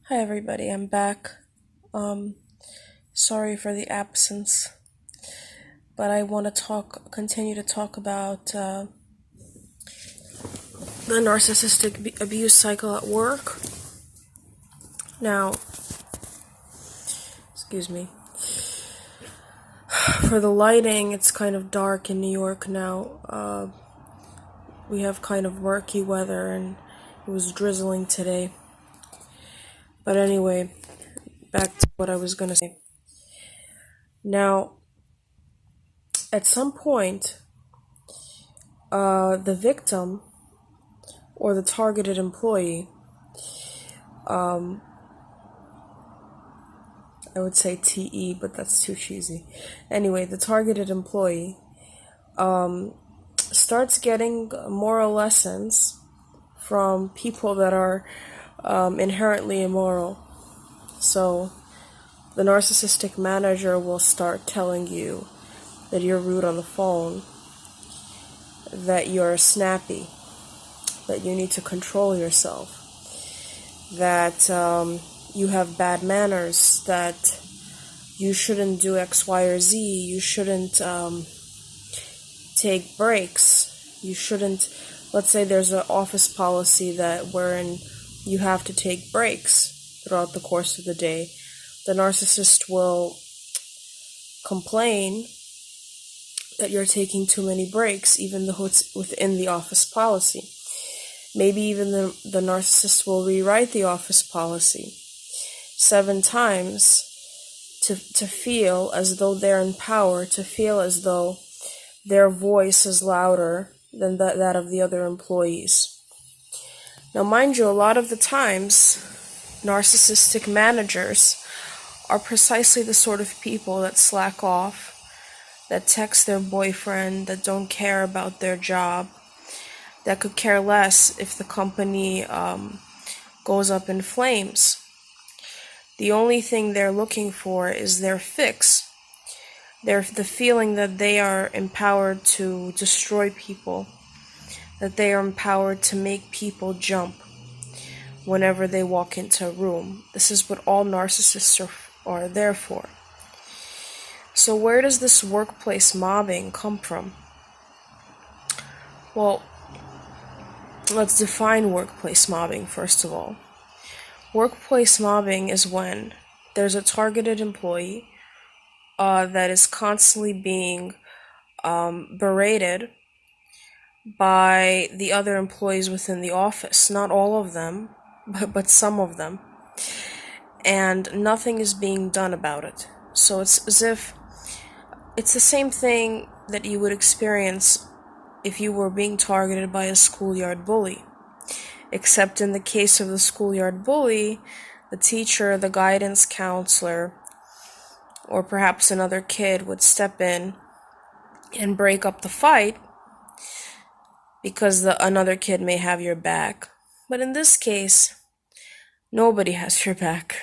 Hi everybody, I'm back. Um, Sorry for the absence, but I want to continue to talk about the narcissistic abuse cycle at work. Now, excuse me, for the lighting, it's kind of dark in New York now. We have kind of murky weather and it was drizzling today. But anyway, back to what I was going to say. Now, at some point, the victim or the targeted employee, I would say TE, but that's too cheesy. Anyway, the targeted employee starts getting moral lessons from people that are inherently immoral. So the narcissistic manager will start telling you that you're rude on the phone, that you're snappy, that you need to control yourself, that you have bad manners, that you shouldn't do X, Y, or Z, you shouldn't take breaks, you shouldn't, let's say there's an office policy wherein you have to take breaks throughout the course of the day. The narcissist will complain that you're taking too many breaks, even though it's within the office policy. Maybe even the narcissist will rewrite the office policy 7 times to feel as though they're in power, to feel as though their voice is louder than that of the other employees. Now, mind you, a lot of the times, narcissistic managers are precisely the sort of people that slack off, that text their boyfriend, that don't care about their job, that could care less if the company goes up in flames. The only thing they're looking for is their fix. The feeling that they are empowered to destroy people, that they are empowered to make people jump whenever they walk into a room. This is what all narcissists are there for. So where does this workplace mobbing come from? Well, let's define workplace mobbing first of all. Workplace mobbing is when there's a targeted employee that is constantly being berated by the other employees within the office. Not all of them, but some of them. And nothing is being done about it. So it's as if it's the same thing that you would experience if you were being targeted by a schoolyard bully. Except in the case of the schoolyard bully, the teacher, the guidance counselor, or perhaps another kid would step in and break up the fight because another kid may have your back. But in this case, nobody has your back.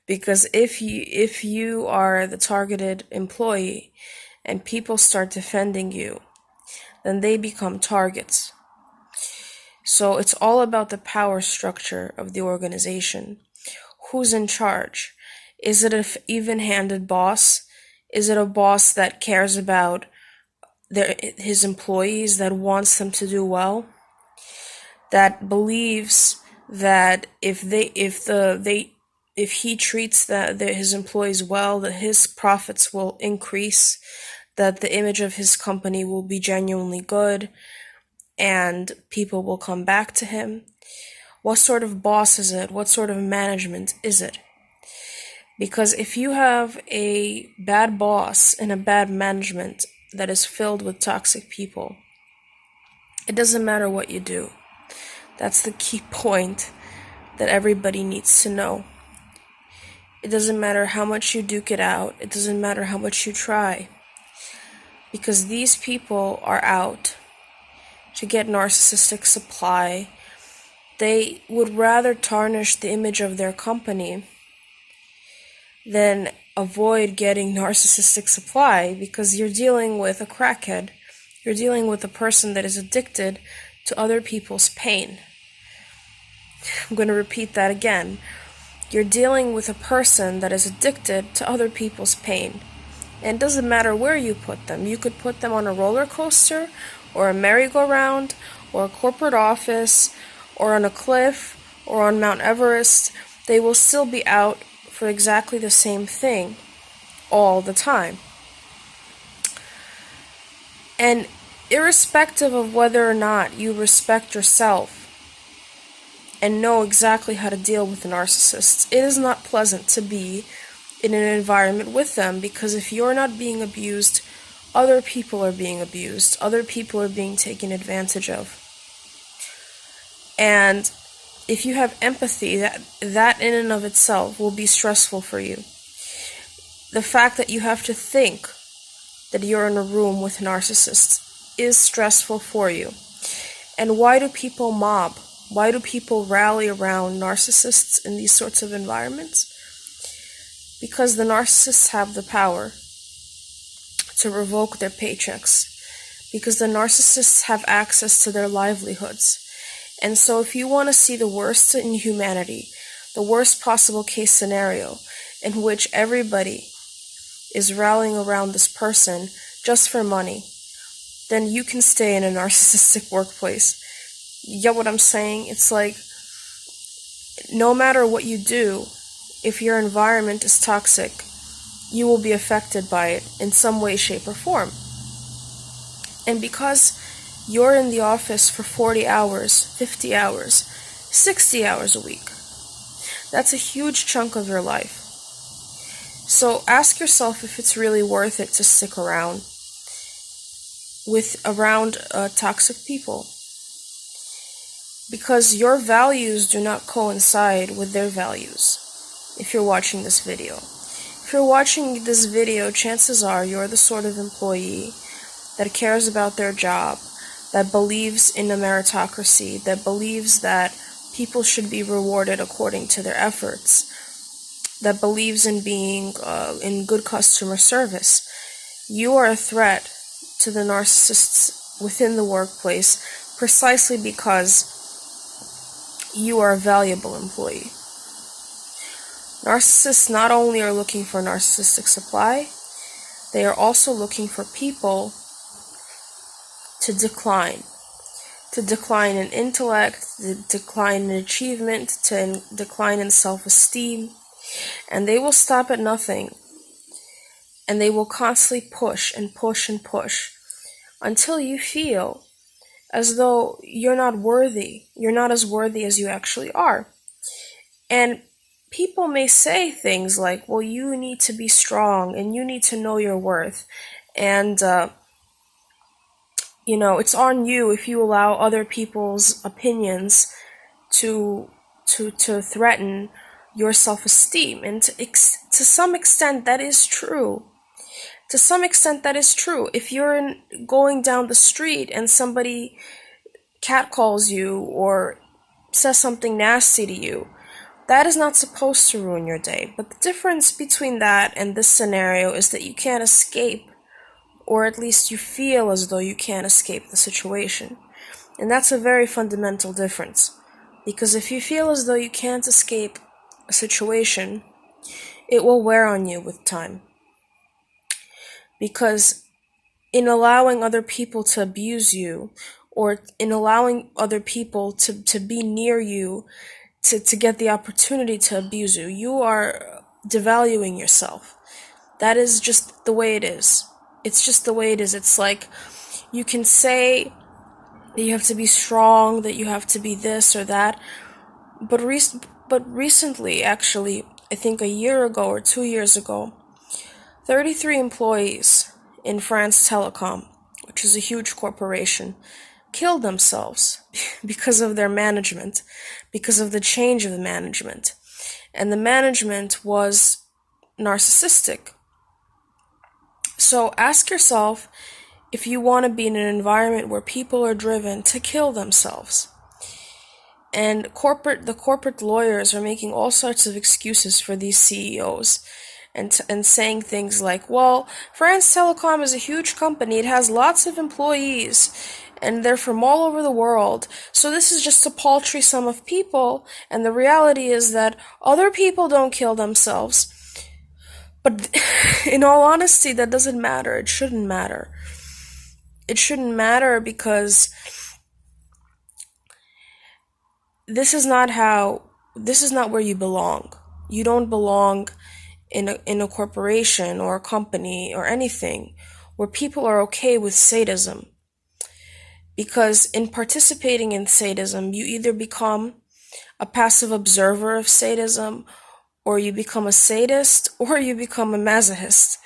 Because if you are the targeted employee and people start defending you, then they become targets. So it's all about the power structure of the organization. Who's in charge? Is it an even-handed boss? Is it a boss that cares about his employees, that wants them to do well? That believes that if he treats his employees well, that his profits will increase, that the image of his company will be genuinely good, and people will come back to him? What sort of boss is it? What sort of management is it? Because if you have a bad boss and a bad management that is filled with toxic people, it doesn't matter what you do. That's the key point that everybody needs to know. It doesn't matter how much you duke it out. It doesn't matter how much you try. Because these people are out to get narcissistic supply. They would rather tarnish the image of their company than avoid getting narcissistic supply, because you're dealing with a crackhead. You're dealing with a person that is addicted to other people's pain. I'm going to repeat that again. You're dealing with a person that is addicted to other people's pain. And it doesn't matter where you put them. You could put them on a roller coaster, or a merry-go-round, or a corporate office, or on a cliff, or on Mount Everest. They will still be out for exactly the same thing all the time. And irrespective of whether or not you respect yourself and know exactly how to deal with narcissists, it is not pleasant to be in an environment with them, because if you're not being abused, other people are being abused, other people are being taken advantage of. And if you have empathy, that in and of itself will be stressful for you. The fact that you have to think that you're in a room with narcissists is stressful for you. And why do people mob? Why do people rally around narcissists in these sorts of environments? Because the narcissists have the power to revoke their paychecks. Because the narcissists have access to their livelihoods. And so if you want to see the worst in humanity, the worst possible case scenario in which everybody is rallying around this person just for money, then you can stay in a narcissistic workplace. You get what I'm saying? It's like, no matter what you do, if your environment is toxic, you will be affected by it in some way, shape, or form. And because you're in the office for 40 hours, 50 hours, 60 hours a week, that's a huge chunk of your life. So ask yourself if it's really worth it to stick around toxic people. Because your values do not coincide with their values. If you're watching this video. If you're watching this video, chances are you're the sort of employee that cares about their job, that believes in a meritocracy, that believes that people should be rewarded according to their efforts, that believes in being in good customer service. You are a threat to the narcissists within the workplace precisely because you are a valuable employee. Narcissists not only are looking for narcissistic supply, they are also looking for people to decline. To decline in intellect, to decline in achievement, to decline in self-esteem. And they will stop at nothing. And they will constantly push and push and push until you feel as though you're not worthy. You're not as worthy as you actually are. And people may say things like, well, you need to be strong and you need to know your worth. And, it's on you if you allow other people's opinions to threaten your self-esteem. And to some extent, that is true. To some extent, that is true. If you're going down the street and somebody catcalls you or says something nasty to you, that is not supposed to ruin your day. But the difference between that and this scenario is that you can't escape, or at least you feel as though you can't escape the situation. And that's a very fundamental difference. Because if you feel as though you can't escape a situation, it will wear on you with time. Because in allowing other people to abuse you, or in allowing other people to be near you, to get the opportunity to abuse you, you are devaluing yourself. That is just the way it is. It's just the way it is. It's like, you can say that you have to be strong, that you have to be this or that, but recently, actually, I think a year ago or 2 years ago, 33 employees in France Telecom, which is a huge corporation, killed themselves because of their management, because of the change of the management. And the management was narcissistic. So ask yourself if you want to be in an environment where people are driven to kill themselves. And the corporate lawyers are making all sorts of excuses for these CEOs. And saying things like, well, France Telecom is a huge company, it has lots of employees, and they're from all over the world. So this is just a paltry sum of people, and the reality is that other people don't kill themselves. But in all honesty, that doesn't matter. It shouldn't matter. It shouldn't matter because this is not where you belong. You don't belong in a corporation or a company or anything where people are okay with sadism. Because in participating in sadism, you either become a passive observer of sadism, or you become a sadist, or you become a masochist.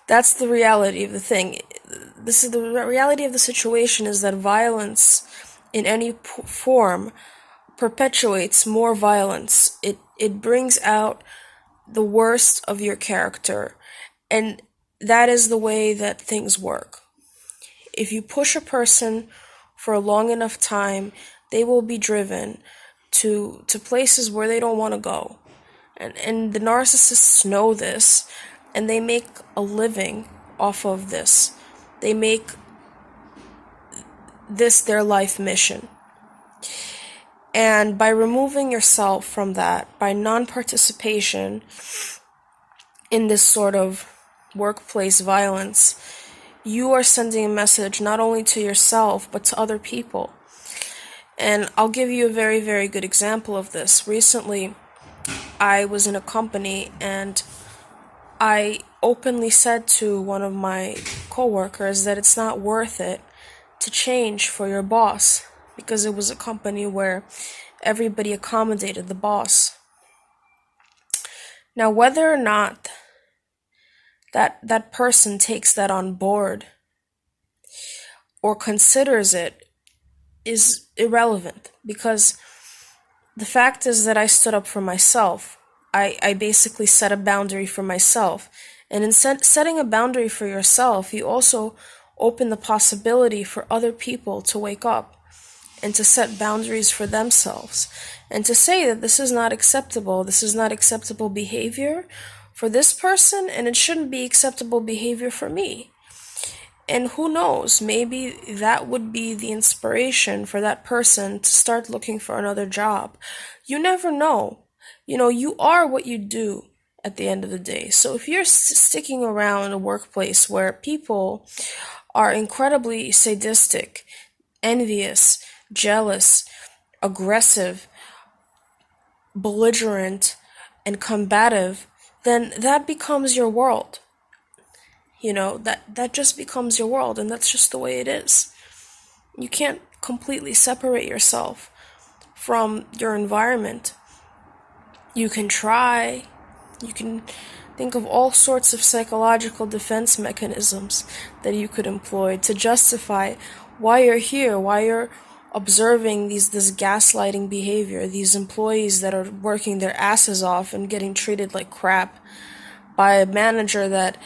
That's the reality of the thing. This is the reality of the situation, is that violence in any form perpetuates more violence. It brings out the worst of your character, and that is the way that things work. If you push a person for a long enough time, they will be driven to places where they don't want to go. And the narcissists know this, and they make a living off of this. They make this their life mission. And by removing yourself from that, by non-participation in this sort of workplace violence, you are sending a message not only to yourself, but to other people. And I'll give you a very, very good example of this. Recently, I was in a company, and I openly said to one of my coworkers that it's not worth it to change for your boss, because it was a company where everybody accommodated the boss. Now, whether or not that person takes that on board or considers it is irrelevant, because the fact is that I stood up for myself. I basically set a boundary for myself. And in setting a boundary for yourself, you also open the possibility for other people to wake up and to set boundaries for themselves, and to say that this is not acceptable behavior for this person, and it shouldn't be acceptable behavior for me. And who knows, maybe that would be the inspiration for that person to start looking for another job. You never know. You are what you do at the end of the day. So if you're sticking around a workplace where people are incredibly sadistic, envious, jealous, aggressive, belligerent, and combative, then that becomes your world. That just becomes your world, and that's just the way it is. You can't completely separate yourself from your environment. You can try. You can think of all sorts of psychological defense mechanisms that you could employ to justify why you're here, why you're observing this gaslighting behavior, these employees that are working their asses off and getting treated like crap by a manager that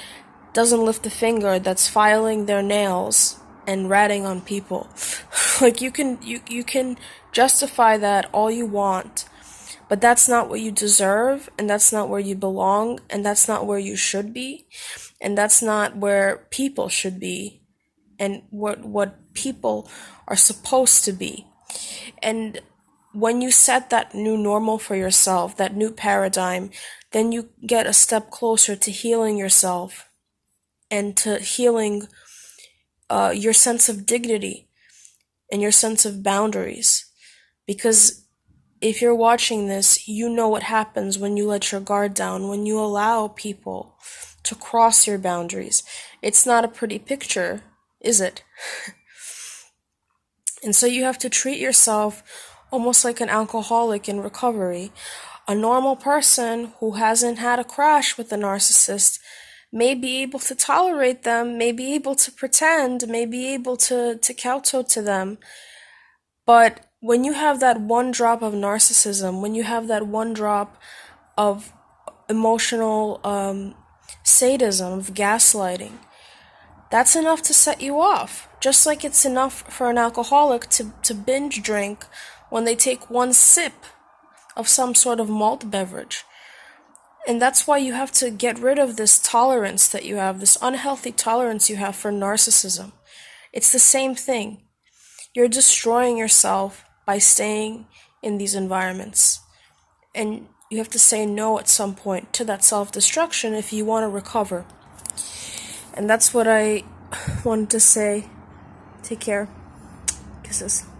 doesn't lift a finger, that's filing their nails and ratting on people. Like, you can justify that all you want, but that's not what you deserve, and that's not where you belong, and that's not where you should be, and that's not where people should be, and what people are supposed to be. And when you set that new normal for yourself, that new paradigm, then you get a step closer to healing yourself and to healing your sense of dignity and your sense of boundaries. Because if you're watching this, you know what happens when you let your guard down, when you allow people to cross your boundaries. It's not a pretty picture, is it? And so you have to treat yourself almost like an alcoholic in recovery. A normal person who hasn't had a crash with a narcissist may be able to tolerate them, may be able to pretend, may be able to kowtow to them. But when you have that one drop of narcissism, when you have that one drop of emotional sadism, of gaslighting, that's enough to set you off. Just like it's enough for an alcoholic to binge drink when they take one sip of some sort of malt beverage. And that's why you have to get rid of this tolerance that you have, this unhealthy tolerance you have for narcissism. It's the same thing. You're destroying yourself by staying in these environments. And you have to say no at some point to that self-destruction if you want to recover. And that's what I wanted to say. Take care. Kisses.